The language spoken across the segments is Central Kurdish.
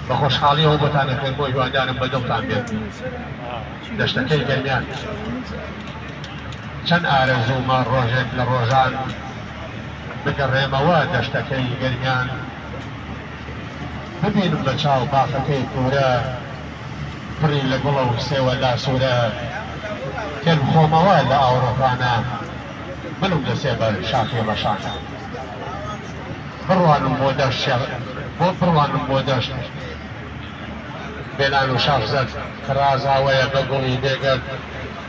بە خۆشحاڵیەوە بۆتانەکەن بۆ هیوادارم بە دڵتان بێت دەشتەکەی گەرمیان چەند ئارەزوومە ڕۆژێک لە ڕۆژان بگەڕێمەوە دەشتەکەی گەرمیان ببینم لە چاو باخەکەی کوورە پڕی لە گوڵە و سێوە لاسوورە تێن خۆمەوە لە ئاوڕۆپانە منم دەسێ بەر شاخی ڕەشانە بڕوانم بۆ دەشت بۆ بڕوانم بۆ دەشت بێلان و شاخزەت کرازاوەیە بە گوڵی دێگەت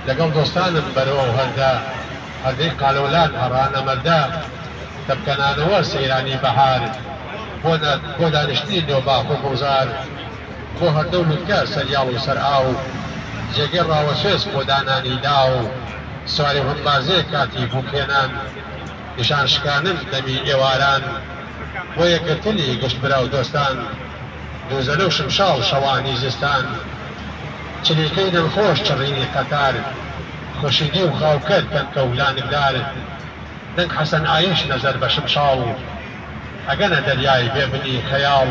لەگەڵ دۆستانم بەرەوە و هەردا هەردەی قالەولات هەڕانە مەردا دەبکەنانەوە سەیرانی بەهار بۆ دانیشتنی نێوباخ و گوزار بۆ هەردەو لوتکە سەریاڵ و سەرئاو جێگەی ڕاوە سوێز بۆ دانانی دا و سواری هەمبازێ کاتی بووکێنان نیشان شکانن دەمی ئێواران بۆ یەکگرتنی گشت برا و دۆستان دووزەلە و شمشاو شەوانی زستان چلیکەی دڵخۆش چڕینی قەتار خۆشیدی و خاوکەت کەمکە و لانگدار دەنگ حەسەن ئایش نەزەر بە شمشاو ئەگەنە دەریای بێبنی خەیاڵ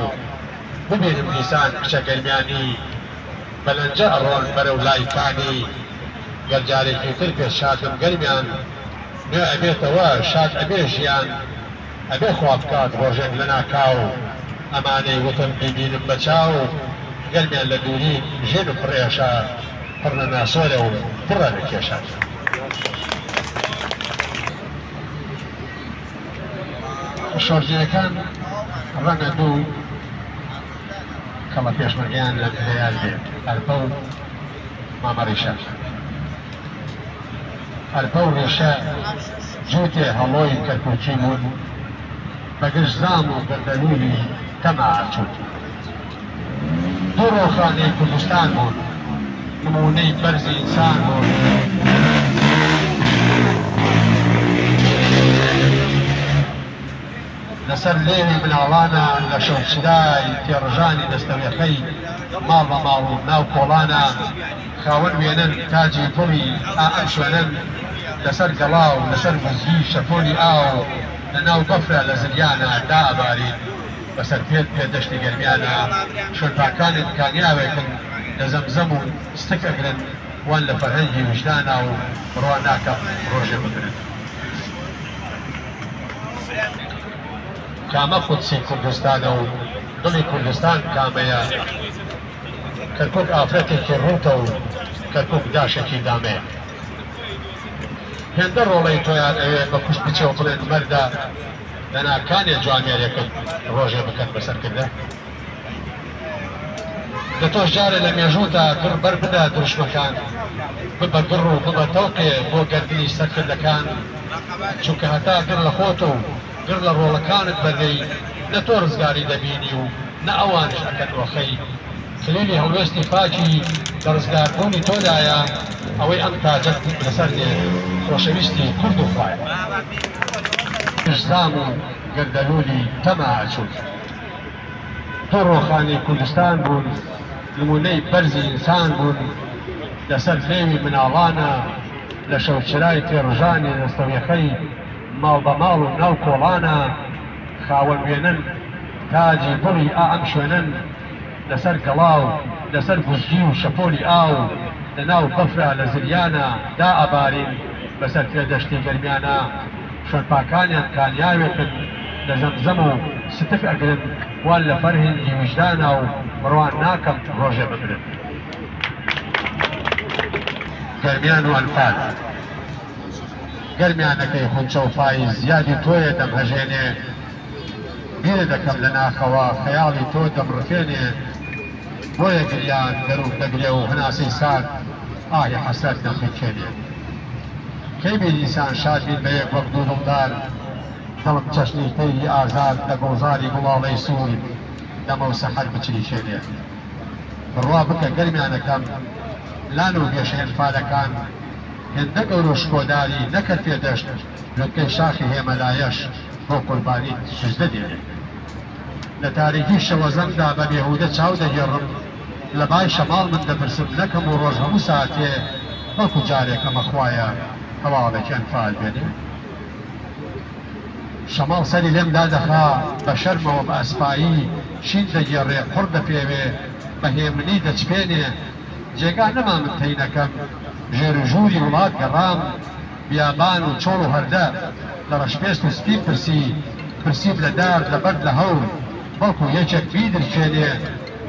ببینم دیسان کچە گەرمیانی بەلەنجە ئەڕۆن بەرەو لایکانی گەرجارێکی تر پێش شادم گەرمیان نوێ ئەبێتەوە شاد ئەبێ ژیان ئەبێ خوا بکات ڕۆژێک لە ناکاو ئەمانەی وتم ببینم بە چاو گەرمیان لە دووری ژێن و پڕێشە پڕ لە ناسۆرە و پڕە لە کێشە شۆرجەکان ڕەنگە دوو کەڵە پێشمەرگیان لە دەیان بێت ئەرپە و مامەڕیشە ئەرپە و ڕێشە جووتێ هەڵۆی کەرکوچی بوون بەگشت زام و گەردەلوولی تەماچوت دوو ڕۆخانەی کوردستان بوون نمونەی بەرزی ئینسان بوون لەسەر لێوی مناڵانە لە شەوچدای تێڕژانی دەستەوێخەی ماڵ بە ماڵ و ناو کۆڵانە خاوەن وێنن تاجی پڵی ئەم شوێنن لەسەر گەڵاو لەسەر مزگی شەپۆلی ئاو لە ناو بەفرە لە زریانە دابارین بەسەر پێ دەشتی گەرمیانە شوێنپاکانت کامیاوێکن لە زەمزەم و ستک ئەگرن وان لە فەرهەنگی وجدانە و بڕوا ناکەم ڕۆژێ بگرن کامە قودسی کوردستانە و دڵی کوردستان کامەیە کەرکووک ئافرەتێکی ڕوتە و کەرکووک داشێکی دامەیە هێندە ڕۆڵەی تۆیان ئەوێ بە کوشت بچێ و بڵێن مەردا لە ناکانێ جوانێرێکن ڕۆژێ بکەن بەسەرکردە لە تۆش جارێ لە مێژوودا گڕ بەر بدا دروشمەکان ببە گڕ و ببە تەوقێ بۆ گەردنی سەرکردەکان چونکە هەتا گڕ لە خۆتە و گڕ لە ڕۆڵەکانت بەردەی نە تۆ ڕزگاری دەبینی و نە ئەوانش ئەکەن وەخەی کلیلی هەڵوێستی پاکی لە ڕزگاربوونی تۆدایە ئەوەی ئەم تاجەت لەسەر دێ خۆشەویستی کورد و خوایە زام و گەردەلوولی تەماچوت دوو ڕۆخانەی کوردستان بوون نمونەی بەرزی ئینسان بوون لەسەر لێوی مناڵانە لە شەوچرای تێڕژانی دەستەوێخەی ماڵ بە ماڵ و ناو کۆڵانە خاوەن وێنن تاجی بڵی ئەم شوێنن لەسەر گەڵاو لەسەر بوزگی و شەپۆلی ئاو لە ناو بەفرە لە زریانە دا ئەبارین بەسەر پێ دەشتی گەرمیانە شوێنپاکانیان کامیاوێکن لە زەمزەم و ستف ئەگرن وان لە فەرهەنگی وجدانە و بڕوان ناکەم ڕۆژێ بگرن گەرمیان و ئەنفال گەرمیانەکەی خونچە و پای زیادی تۆیە دەمهەژێنێ بیرە دەکەم لە ناخەوە خەیاڵی تۆ دەمڕفێنێ بۆیە گریان دەروک دەگرێ و هەناسی سات ئاهی حەسرەت دەمخێنێ کەی بێنیسان شاد بین بە یەک وەک دوو دڵدار دڵم چەشنی تەیری ئازاد لە گۆزاری گوڵاڵەی سوور دەمە و سەحەر بچری شێنێ بڕوا بکە گەرمیانەکەم لان و گێشێن فالەکان هێندە گەور و شکۆداری نەکرد پێ دەشت لەکەی شاخی هێمەلایەش بۆ قوربانی سوزدە دێنێ لە تاریکی شەوەزەمدا بە بێهودە چاو دەگێڕم لە بای شەماڵ من دەپرسم نەکەم و ڕۆژ هەموو ساتێ بەڵکو جارێکەمە خوایە هەواڵێکی ئەنفال بێنێ شەماڵ سەری لێم دادەخا بە شەرمەوە بە ئەسپایی شین دەگێڕێ قوڕ دەپێوێ بە هێمنی دەچپێنێ جێگا نەما من تەینەکەم ژێر و ژووری وڵات گەڕام بیابان و چۆڵ و هەردە لە ڕەشپێست و سپی پرسیب لە دار لە بەرد لە هەور بەڵکو یەکێک بیدرکێنێ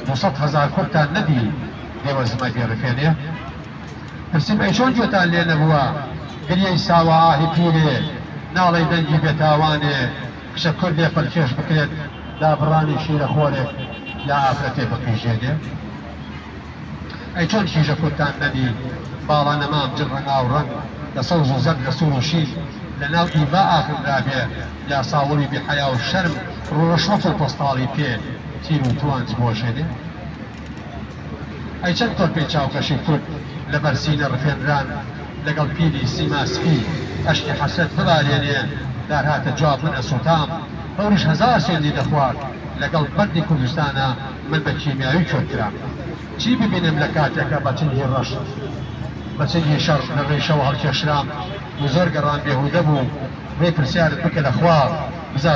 200,000 کورتان نەدی لێوە زمە بێڕفێنێ پرسیم ئەی چۆن گوێتان لێ نەبووە گریەی ساوە ئاهی پیرێ ناڵەی دەنگی بێتاوانێ کشە کوردێ پەرکێش بکرێت دابڕانی شیرە خۆرێک یا ئافرەتێ بقیژێنێ ئەی چۆن کیژە کورتان نەدی باڵا نەمام جڕ ڕەناو ڕەنگ لە سەوز و زەرد لە سوور و شیر لە ناو ئیبا ئاخرابێ یا ساوڵی بێحەیا و شەرم ڕۆژوەت و پۆستاڵی پێ تیر و توانج بۆشێنێ ئەی چەند تۆر پێی چاوکەشی کورد لە بەرسینە ڕفێنران لەگەڵ پیری سیما سپی ئەشتی حەسرەت ببارێنێ دار هاتە جواب من ئەسوتام هەوریش 1000 سێندی دەخوارد لەگەڵ بەردی کوردستانە من بە کیمیاوی کۆرکرام چی ببینم لە کاتێکە بەچنگی ڕەش بەچنگی شەڕ لە ڕێشەوە هەڵکێشرام و زۆر گەڕان بێهودە بوو ڕێ پرسیارت بکە لە خوا بزا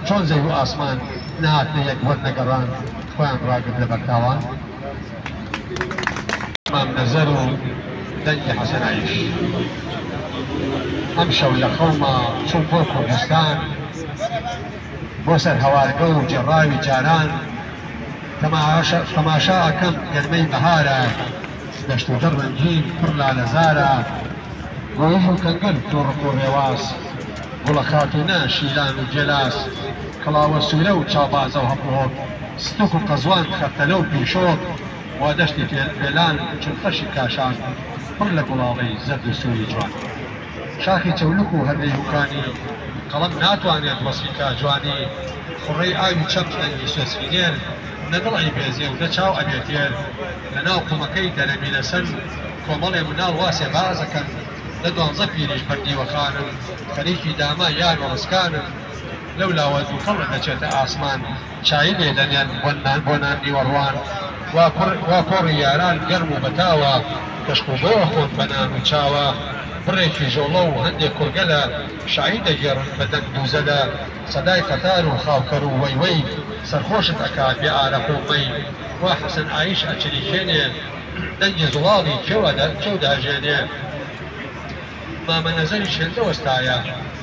چۆن زەوی و ئاسمان نهاتنە یەک وەرنەگەڕان خۆیان ڕاگرت لە بەرتاوان مام نەزەر و دەنگی حەسەن عەیش ئەم شەو لە خەوما چوو بۆ کوردستان بۆ سەر هەوارگە و جێڕاوی جاران تەماشا ئەکەم گەرمەی بەهارە دەشت و دەڕ ڕەنگین پڕ لالەزارە ڕۆژ و کەنگەل تۆڕق و ڕێواز گوڵە خاتونە شیلان و جێلاس کڵاوە سوورە و چاوبازە و هەپڕۆک ستوک و قەزوان خەرتەلە و پیشۆک وا دەشتی فێلان چون فەشی کاشان پڕ لە گوڵاڵی زەرد و سووری جوان شاخی چەولوک و هەردەی هوکانی قەڵەم ناتوانێت وەسیکا جوانی خوڕەی ئاوی چەم دەنگی سوێسفینێر نەدڵی بێزێ و نەچاو ئەبێتێر لەناو قومەکەی دەرەمی لەسەر کۆمەڵێ مناڵ واسێ بازەکەن لە 12 پیریش بەردیوەخانم خەریکی داما یان وەڕسکانم لەو لاوە دووپەڕ دەچێتە ئاسمان چای لێ دەنیان بۆ ناندی وەڕوان وا کۆڕی یاران گەرم و بەتاوە کەشق و بۆ خۆن بەنان و چاوە بڕێکی ژۆڵە و هەندێک کورگەلە شایی دەگێڕن بە دەنگ دووزەلە سەدای قەتار و خاوکەر و وەیوەی سەرخۆشت ئەکات بێ ئارەق و مەی وا حەسەن عەیش ئەچریکێنێ دەنگی زوڵاڵی کێو داژێنێ مامە نەزەری شێندە وەستایە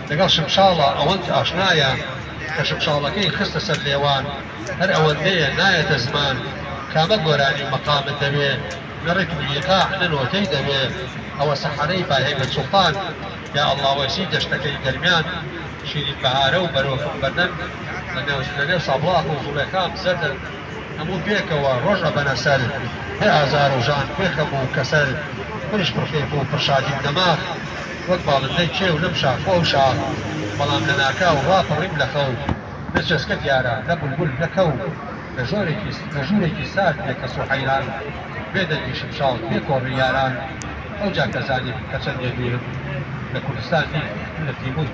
لەگەڵ شمشاڵە ئەوەند ئاشنایە کە شمشاڵەکەی خستە سەر لێوان هەر ئەوەندەیە نایەتە زمان کامە گۆرانی و مەقامت دەوێ نەڕێک بیقاع نەنۆتەی دەوێ ئەوە سەحەرەی باهێمەت سوڵتان یا ئەڵڵاوەسی دەشتەکەی گەرمیان شیرین بەهارە و بەرۆکم بەردەن لەنێو سابڵاق و زوڵەکان زەردن هەموو پێکەوە ڕۆژە بەنە سەر بێ ئازار و ژان پێخەم و کەسەر پرش پڕخێک و پڕشادی دەماغ وەک باڵندەی کێ و لەم شاخۆ و شاخ بەڵام لە ناکا و ڕاپەڕیم لە خەو نەچێسکە دیارە لە بولبول نەکەو لە ژوورێکی سارد لێکەس و حەیران بێدەنگی شمشاڵ پێ کۆڕی یاران ئەو جا کەزانی کە چەندێ دوورم لە کوردستانی لە تیمور